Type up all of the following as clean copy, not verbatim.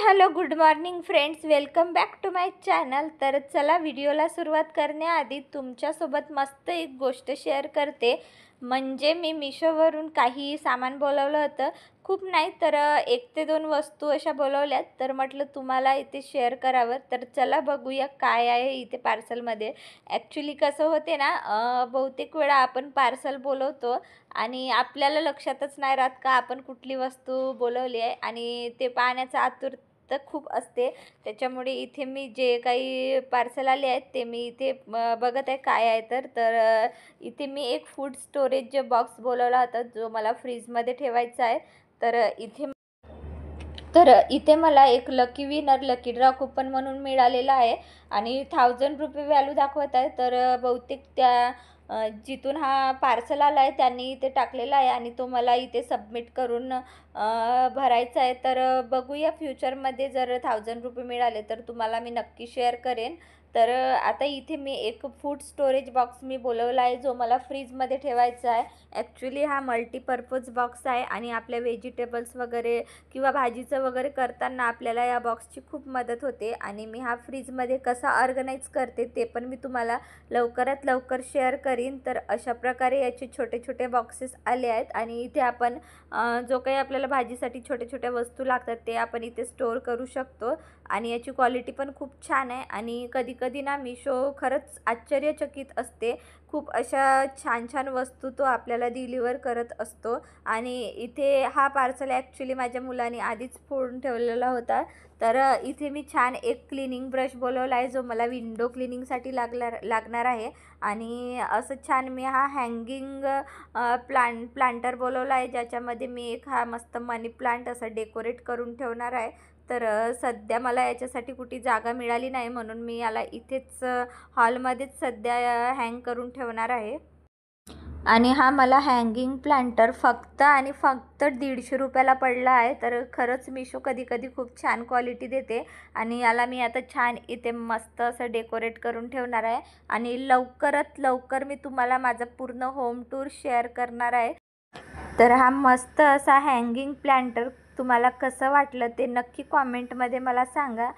Hello good morning friends, welcome back to my channel. तर चला व्हिडिओला सुरुवात करण्याआधी तुमच्यासोबत मस्त एक गोष्ट शेअर करते। म्हणजे मी मिशोवरून काही सामान बोलवलं होतं, खूप नाही तर 1 ते 2 वस्तू अशा बोलवल्यात, तर म्हटलं तुम्हाला इथे शेअर करावं। तर चला बघूया काय आहे इथे पार्सलमध्ये। ॲक्च्युली कसं होते ना, बहुतेक वेळा आपण पार्सल बोलवतो आणि आपल्याला लक्षातच नाही राहत का आपण कुठली वस्तू बोलवली आहे, आणि ते पाहण्याचा आतुरता खूप असते। त्याच्यामुळे इथे मी जे काही पार्सल आले आहेत ते मी इथे बघत आहे काय आहे। इथे मी एक फूड स्टोरेज बॉक्स बोलवला होता, जो मला फ्रीजमध्ये ठेवायचा आहे। तर इथे मला एक lucky winner lucky draw coupon म्हणून मिळालेला आहे, आणि 1000 रुपये व्हॅल्यू दाखवत आहे। तर बहुतेक त्या जिथून हा पार्सल आला आहे त्यांनी इथे टाकलेला आहे, आणि तो मला इथे सबमिट करून भरायचा आहे। तर बघूया फ्युचरमध्ये जर 1000 रुपये मिळाले तर तुम्हाला मी नक्की शेअर करेन। तर आता इथे मी एक फूड स्टोरेज बॉक्स मी बोलवला आहे, जो मला फ्रीजमध्ये ठेवायचा आहे। ॲक्च्युली हा मल्टीपर्पज बॉक्स आहे, आणि आपल्या व्हेजिटेबल्स वगैरे किंवा भाजीचं वगैरे करताना आपल्याला या बॉक्सची खूप मदत होते। आणि मी हा फ्रीजमध्ये कसा ऑर्गनाईज करते ते पण मी तुम्हाला लवकरात लवकर शेअर करीन। तर अशा प्रकारे याचे छोटे छोटे बॉक्सेस आले आहेत, आणि इथे आपण जो काही आपल्याला भाजीसाठी छोट्या छोट्या वस्तू लागतात ते आपण इथे स्टोअर करू शकतो। आणि याची क्वालिटी पण खूप छान आहे, आणि कधी कधी ना मिशो खरंच आश्चर्यचकित असते। खूप अशा छान छान वस्तू तो आपल्याला डिलिव्हर करत असतो। आणि इथे हा पार्सल ॲक्च्युली माझ्या मुलाने आधीच फोडून ठेवलेला होता। तर इथे मी छान एक क्लिनिंग ब्रश बोलवला आहे, जो मला विंडो क्लिनिंगसाठी लागणार आहे। आणि असं छान मी हा हँगिंग प्लांटर बोलवला आहे, ज्याच्यामध्ये मी एक हा मस्त मनी प्लांट असं डेकोरेट करून ठेवणार आहे। तर सध्या मला याच्यासाठी कुठे जागा मिळाली नाही, म्हणून मी याला इथेच हॉलमध्येच सध्या हँग करून ठेवणार आहे। आणि हा मला हँगिंग प्लांटर फक्त आणि फक्त 150 रुपयाला पडला आहे। तर खरंच मिशो कधी कधी खूप छान क्वालिटी देते, आणि याला मी आता छान इथे मस्त असं डेकोरेट करून ठेवणार आहे। आणि लवकरात लवकर मी तुम्हाला माझा पूर्ण होम टूर शेअर करणार आहे। तर हा मस्त असा हँगिंग प्लांटर तुम्हाला कसं वाटलं ते नक्की कॉमेंटमध्ये मला सांगा।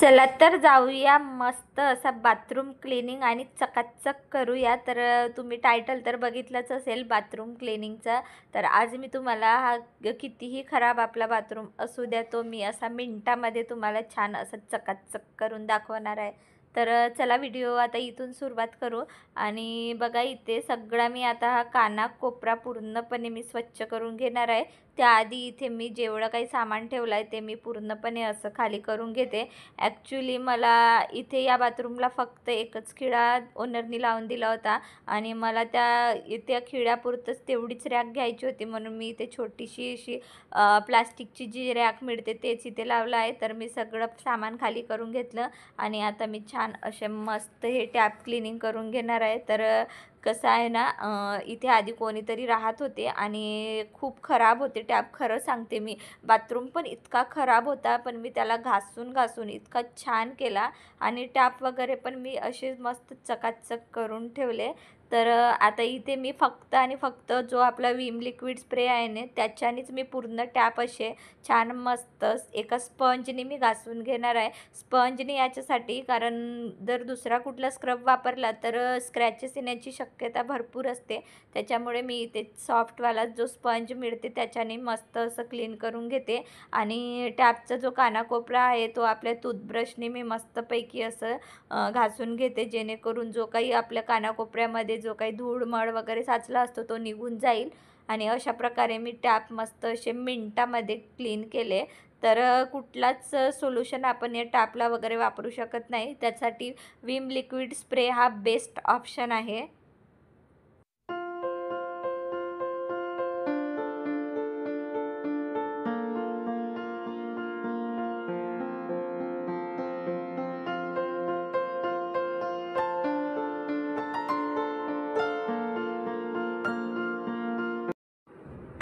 चला तर जाऊया मस्त असा बाथरूम क्लिनिंग आणि चकाचक करूया। तर तुम्ही टायटल तर बघितलंच असेल बाथरूम क्लिनिंगचा। तर आज मी तुम्हाला हा कितीही खराब आपला बाथरूम असू द्या, तो मी असा मिनिटामध्ये तुम्हाला छान असं चकाचक करून दाखवणार आहे। तर चला व्हिडिओ आता इथून सुरुवात करू। आणि बघा इथे सगळा मी आता हा कानाकोपरा पूर्णपणे मी स्वच्छ करून घेणार आहे। त्याआधी इथे मी जेवढं काही सामान ठेवलं आहे ते मी पूर्णपणे असं खाली करून घेते। ॲक्च्युली मला इथे या बाथरूमला फक्त एकच खिळा ओनरनी लावून दिला होता, आणि मला त्या खिळ्यापुरतंच तेवढीच रॅक घ्यायची होती, म्हणून मी इथे छोटीशी अशी प्लास्टिकची जी रॅक मिळते तेच इथे लावलं आहे। तर मी सगळं सामान खाली करून घेतलं, आणि आता मी छान असे मस्त हे टॅप क्लिनिंग करून घेणार आहे। तर कसं आहे ना, इथे आधी कोणीतरी राहत होते आणि खूप खराब होते टॅप, खरं सांगते मी। बाथरूम पण इतका खराब होता, पण मी त्याला घासून घासून इतका छान केला, आणि टॅप वगैरे पण मी असे मस्त चकाचक करून ठेवले। तर आता इथे मी फक्त आणि फक्त जो आपला विम लिक्विड स्प्रे आहे ना, त्याच्यानेच मी पूर्ण टॅप असे छान मस्त एका स्पंजने मी घासून घेणार आहे। स्पंजने याच्यासाठी कारण जर दुसरा कुठला स्क्रब वापरला तर स्क्रॅचेस येण्याची शक्यता भरपूर असते। त्याच्यामुळे मी इथे सॉफ्टवाला जो स्पंज मिळते त्याच्याने मस्त असं क्लीन करून घेते। आणि टॅपचा जो कानाकोपरा आहे तो आपल्या टूथब्रशने मी मस्तपैकी असं घासून घेते, जेणेकरून जो काही आपल्या कानाकोपऱ्यामध्ये जो काही धूळ मळ वगैरे साचला असतो तो निघून जाईल। आणि अशा प्रकारे मी टॅप मस्त असे मिनिटामध्ये क्लीन केले। तर कुठलाच सोल्युशन आपण या टॅपला वगैरे वापरू शकत नाही, त्यासाठी विम लिक्विड स्प्रे हा बेस्ट ऑप्शन आहे।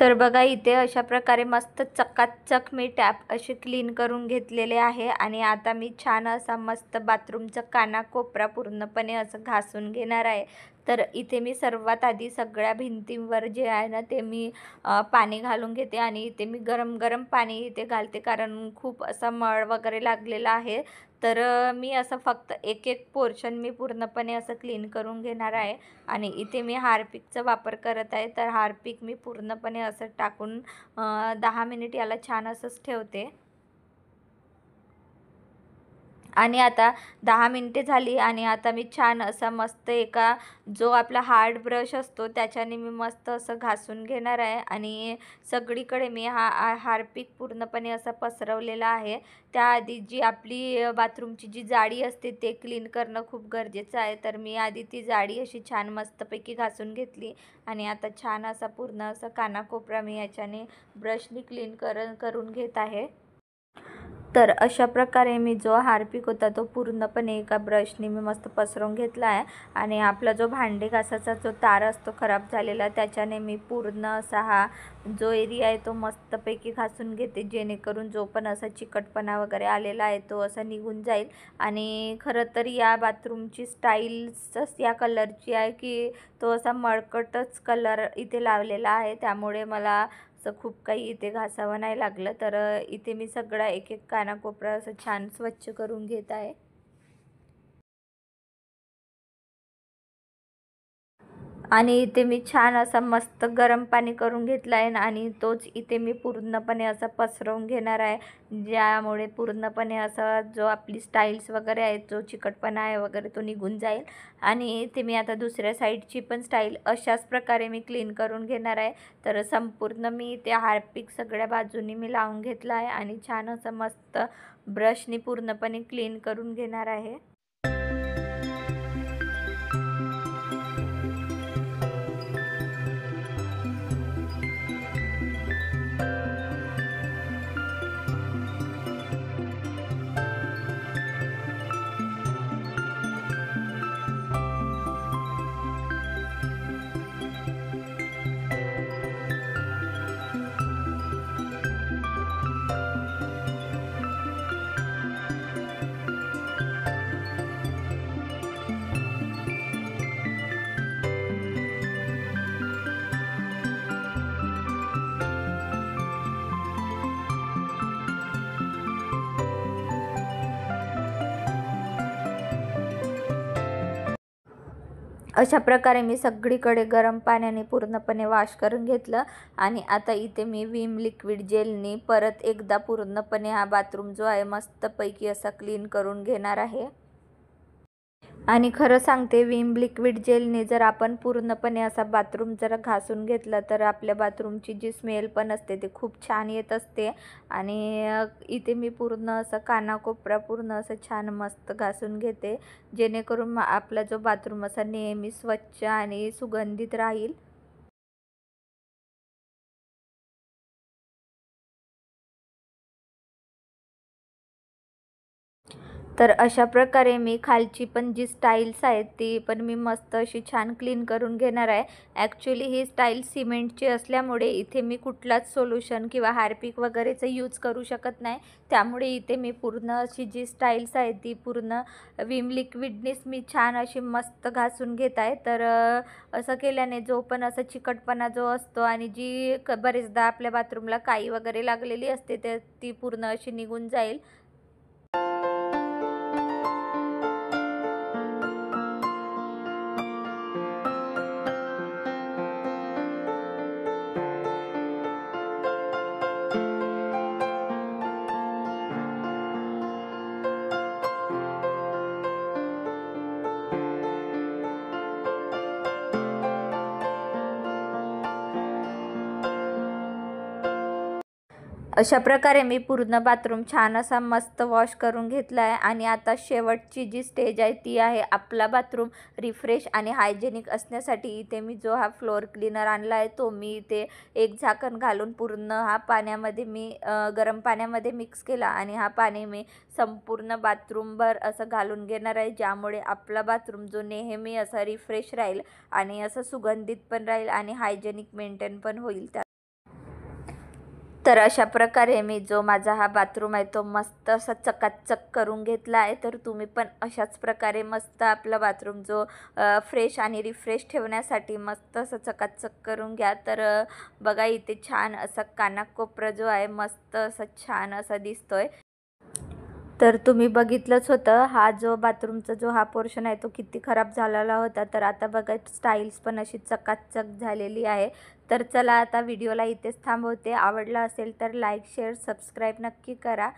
तर बघा इथे अशा प्रकारे मस्त चकाचक मी टॅप असे क्लीन करून घेतलेले आहे आणि आता मी छान असा मस्त बाथरूमचा कानाकोपरा पूर्णपणे असं घासून घेणार आहे। तर इथे मी सर्वात आधी सगळ्या भिंतींवर जे आहे ना ते मी पाणी घालून घेते आणि इथे मी गरम गरम पाणी इथे घालते, कारण खूप असा मळ वगैरे लागलेला आहे। तर मी असं फक्त एक एक पोर्शन मी पूर्णपणे असं क्लीन करून घेणार आहे आणि इथे मी हार्पिकचा वापर करत आहे। तर हार्पिक मी पूर्णपणे असं टाकून 10 मिनिट याला छान असंच ठेवते आणि आता 10 मिनिटे झाली आणि आता मी छान असा मस्त एका जो आपला हार्ड ब्रश असतो त्याच्याने मी मस्त असं घासून घेणार आहे आणि सगळीकडे मी हार्पिक पूर्णपणे असं पसरवलेला आहे। त्याआधी जी आपली बाथरूमची जी जाडी असते ते क्लीन करणं खूप गरजेचं आहे। तर मी आधी ती जाडी अशी छान मस्तपैकी घासून घेतली आणि आता छान असा पूर्ण असा कानाकोपरा मी याच्याने ब्रशनी क्लीन करून घेत आहे। तर अशा प्रकारे मी जो हार्पिक होता तो पूर्णपणे एका ब्रशने मी मस्त पसरवून घेतला आहे आणि आपला जो भांडे घासाचा जो तार असतो खराब झालेला त्याच्याने मी पूर्ण असा हा जो एरिया आहे तो मस्तपैकी घासून घेते, जेणेकरून जो पण असा चिकटपणा वगैरे आलेला आहे तो असा निघून जाईल। आणि खरं तर या बाथरूमची स्टाईलच या कलरची आहे की तो असा मळकटच कलर इथे लावलेला आहे, त्यामुळे मला असं खूप काही इथे घासावं नाही लागलं। तर इथे मी सगळा एक एक कानाकोपरा असं छान स्वच्छ करून घेत आहे आणि इथे मी छान असा मस्त गरम पाणी करून घेतलं आहे आणि तोच इथे मी पूर्णपणे असा पसरवून घेणार आहे, ज्यामुळे पूर्णपणे असा जो आपली स्टाईल्स वगैरे आहेत जो चिकटपणा आहे वगैरे तो निघून जाईल। आणि इथे मी आता दुसऱ्या साईडची पण स्टाईल अशाच प्रकारे मी क्लीन करून घेणार आहे। तर संपूर्ण मी इथे हार्पिक सगळ्या बाजूनी मी लावून घेतलं आहे आणि छान असं मस्त ब्रशनी पूर्णपणे क्लीन करून घेणार आहे। अशा प्रकारे मी सगळीकडे गरम पाण्याने पूर्णपणे वॉश करून घेतलं आणि आता इथे मी विम लिक्विड जेलनी परत एकदा पूर्णपणे हा बाथरूम जो आहे मस्तपैकी असा क्लीन करून घेणार आहे। आणि खरं सांगते विम लिक्विड जेलने जर आपण पूर्णपणे असा बाथरूम जर घासून घेतला तर आपल्या बाथरूमची जी स्मेल पण असते ती खूप छान येत असते। आणि इथे मी पूर्ण असं कानाकोपरा पूर्ण असं छान मस्त घासून घेते, जेणेकरून आपला जो बाथरूम असा नेहमी स्वच्छ आणि सुगंधित राहील। तर अशा प्रकारे मी खालची पण जी स्टाईल्स आहेत ती पण मी मस्त अशी छान क्लीन करून घेणार आहे। ॲक्च्युली ही स्टाईल सिमेंटची असल्यामुळे इथे मी कुठलाच सोल्युशन किंवा हार्पिक वगैरेचं यूज करू शकत नाही, त्यामुळे इथे मी पूर्ण अशी जी स्टाईल्स आहेत ती पूर्ण विम लिक्विडनेच मी छान अशी मस्त घासून घेत आहे। तर असं केल्याने जो पण असा चिकटपणा जो असतो आणि जी बरेचदा आपल्या बाथरूमला काई वगैरे लागलेली असते ती पूर्ण अशी निघून जाईल। अशा प्रकारे मी पूर्ण बाथरूम छान असा मस्त वॉश करून घेतला आहे आणि आता शेवटची जी स्टेज आहे ती आहे आपला बाथरूम रिफ्रेश आणि हायजेनिक असण्यासाठी इथे मी जो हा फ्लोअर क्लीनर आणला आहे तो मी इथे एक झाकण घालून पूर्ण हा पाण्यामध्ये मी गरम पाण्यामध्ये मिक्स केला आणि हा पाणी मी संपूर्ण बाथरूमभर असं घालून घेणार आहे, ज्यामुळे आपला बाथरूम जो नेहमी असा रिफ्रेश राहील आणि असं सुगंधित पण राहील आणि हायजेनिक मेंटेन पण होईल। तर अशा प्रकारे मी जो माझा हा बाथरूम आहे तो मस्त असा चकाचक करून घेतला आहे. तर तुम्ही पण अशाच प्रकारे मस्त आपला बाथरूम जो फ्रेश आणि रिफ्रेश ठेवण्यासाठी मस्त असं चकाचक करून घ्या. तर बघा इथे छान असा कानाकोपरा जो आहे मस्त असा छान असा दिसतोय. तर तुम्ही बघितलंच होतं हा जो बाथरूमचा जो हा पोर्शन आहे तो किती खराब झालेला होता. तर आता बघा स्टाईल्स पण अशी चकाचक झालेली आहे. तर चला आता व्हिडिओला इथेच थांबवते. आवडला असेल तर लाईक शेअर सबस्क्राईब नक्की करा.